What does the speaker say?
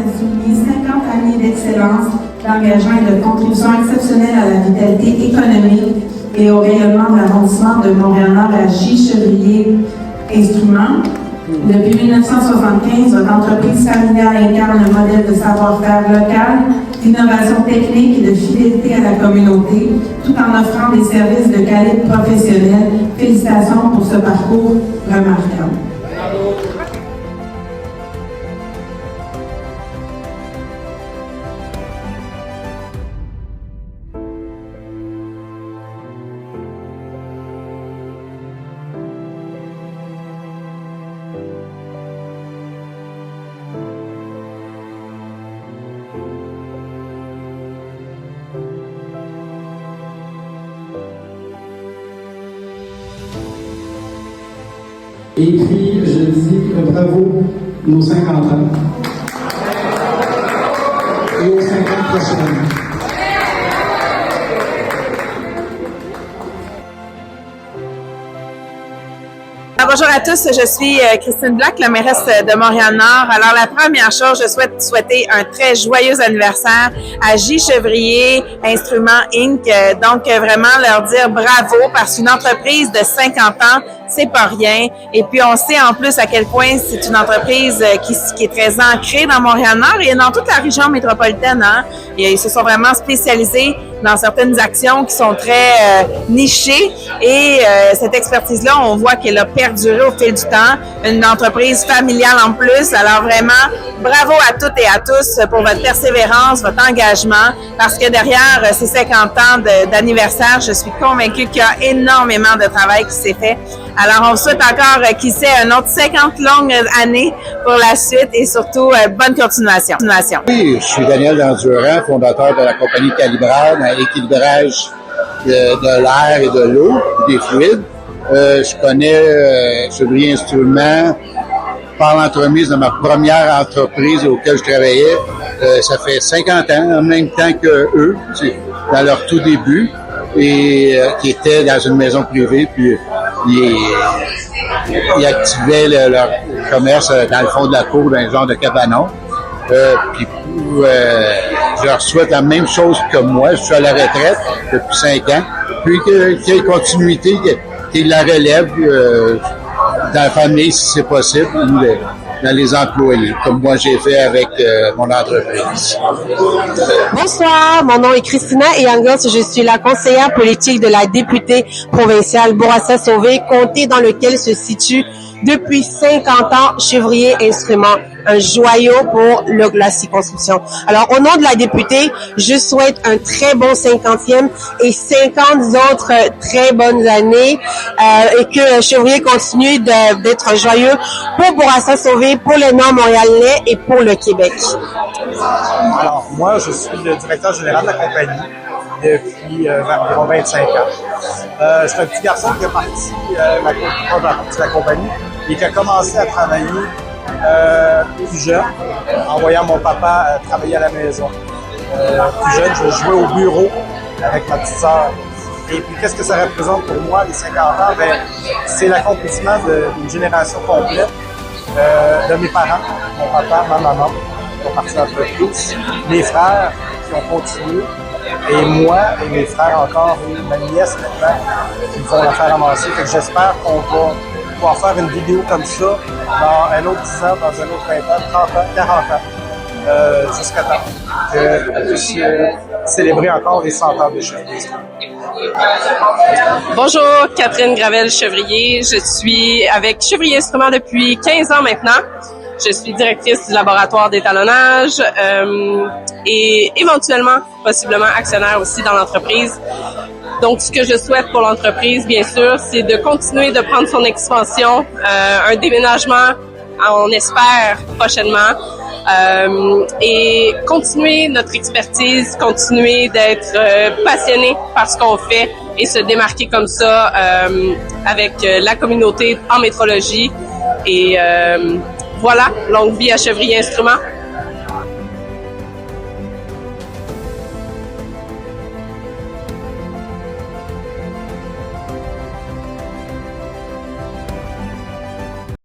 de souligner 50 années d'excellence, d'engagement et de contribution exceptionnelle à la vitalité économique et au rayonnement de l'arrondissement de Montréal-Nord à J. Chevrier Instruments. Depuis 1975, votre entreprise familiale incarne un modèle de savoir-faire local, d'innovation technique et de fidélité à la communauté, tout en offrant des services de qualité professionnelle. Félicitations pour ce parcours remarquable. Et puis, je dis bravo nos 50 ans et aux 50 prochaines années. Bonjour à tous, je suis Christine Black, la mairesse de Montréal-Nord. Alors la première chose, je souhaite souhaiter un très joyeux anniversaire à J. Chevrier Instruments Inc. Donc vraiment leur dire bravo parce qu'une entreprise de 50 ans, c'est pas rien. Et puis on sait en plus à quel point c'est une entreprise qui est très ancrée dans Montréal-Nord et dans toute la région métropolitaine. Hein. Et ils se sont vraiment spécialisés dans certaines actions qui sont très nichées et cette expertise-là, on voit qu'elle a perduré au fil du temps. Une entreprise familiale en plus. Alors vraiment, bravo à toutes et à tous pour votre persévérance, votre engagement, parce que derrière ces 50 ans d'anniversaire, je suis convaincue qu'il y a énormément de travail qui s'est fait. Alors, on souhaite encore, qui sait, un autre 50 longues années pour la suite et surtout, bonne continuation. Oui, je suis Daniel Dandurand, fondateur de la compagnie Calibrage dans l'équilibrage de l'air et de l'eau, des fluides. Je connais Chevrier Instruments par l'entremise de ma première entreprise auquel je travaillais. Ça fait 50 ans, en même temps que eux, dans leur tout début, et qui étaient dans une maison privée, puis ils activaient leur commerce dans le fond de la cour, dans un genre de cabanon. Puis je leur souhaite la même chose que moi. Je suis à la retraite depuis 5 ans. Puis qu'il y ait continuité, qu'il la relève dans la famille, si c'est possible, ou dans les employés, comme moi j'ai fait avec mon entreprise. Bonsoir, mon nom est Christina Eyangos, je suis la conseillère politique de la députée provinciale Bourassa-Sauvé, comté dans lequel se situe depuis 50 ans Chevrier Instruments, un joyau pour la circonscription. Alors, au nom de la députée, je souhaite un très bon 50e et 50 autres très bonnes années et que Chevrier continue d'être joyeux pour Bourassa-Sauvé, pour le Nord montréalais et pour le Québec. Alors, moi, je suis le directeur général de la compagnie depuis environ 25 ans. Je suis un petit garçon qui a parti de la compagnie et qui a commencé à travailler plus jeune, en voyant mon papa travailler à la maison. Plus jeune, je jouais au bureau avec ma petite sœur. Et puis, qu'est-ce que ça représente pour moi, les 50 ans? Ben, c'est l'accomplissement d'une génération complète de mes parents, mon papa, ma maman, qui ont parti d'entreprise, mes frères qui ont continué, et moi et mes frères encore, et ma nièce maintenant, qui me font la faire avancer. Fait que j'espère qu'on va pouvoir faire une vidéo comme ça dans un autre 10 ans, dans un autre 20 ans, 30 ans, 40 ans, jusqu'à temps qu'on puisse célébrer encore les 100 ans de Chevrier. Bonjour, Catherine Gravel-Chevrier. Je suis avec Chevrier Instruments depuis 15 ans maintenant. Je suis directrice du laboratoire d'étalonnage et éventuellement, possiblement, actionnaire aussi dans l'entreprise. Donc, ce que je souhaite pour l'entreprise, bien sûr, c'est de continuer de prendre son expansion, un déménagement, on espère, prochainement, et continuer notre expertise, continuer d'être passionné par ce qu'on fait et se démarquer comme ça avec la communauté en métrologie. Et voilà, longue vie à Chevrier Instruments.